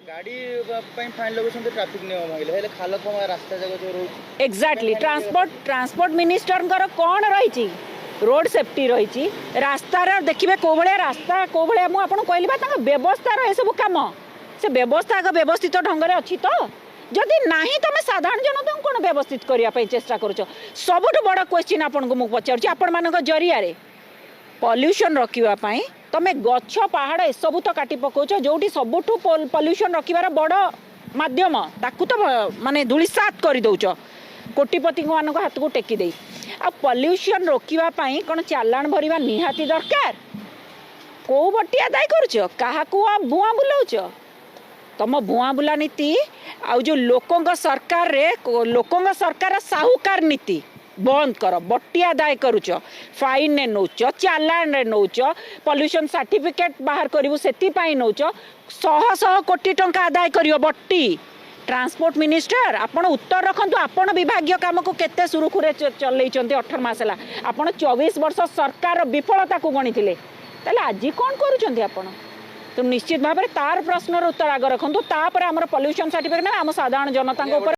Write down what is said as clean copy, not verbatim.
गाड़ी fine लगुंट traffic नियम हेले खाल खमा रास्ता जगह जो रोड एक्जाक्टली ट्रांसपोर्ट मिनिस्टर कौन रही रोड सेफ्टी रही रास्तार देखिए कौ भाया रास्ता कौ भाया मुझे कहली व्यवस्थार ये सब कम से व्यवस्था व्यवस्थित ढंग से अच्छी तो जदि नहीं तुम साधारण जनता कौन व्यवस्थित करने चेष्टा कर सबुठ बड़ क्वेश्चन आपको मुझे पचार आपण मान जरिया पॉल्यूशन रखापी तुम गछ पहाड़ एसबू तो काटी पकाच जो सबुठ पॉल्यूशन रखार बड़ माध्यम ताकू तो माने धूलिसात कर दौच कोटिपति मान हाथ को टेकी दे आ पॉल्यूशन रोकवाई कौन चालाण भरवा निहाती दरकार कौ बटी आदाय कर भुआ बुलाऊच तुम भुआ बुला नीति आउ जो लोकों सरकार रे लोकों सरकार साहूकार नीति बंद कर बटी आदाय करुच फाइन ने नौच चालान रे नौच पॉल्यूशन सर्टिफिकेट बाहर करू से नौच 100 कोटी टंका आदाय कर बटी ट्रांसपोर्ट मिनिस्टर आपण उत्तर रखु आपण विभाग काम को केते सुरुखुरे चलई 18 मास है आपण 24 वर्ष सरकार विफलता को गणी आज कौन करुँच तो निश्चित भाव तार प्रश्न उत्तर आग रखु तापर आम पॉल्यूशन सर्टिफिकेट आम साधारण जनता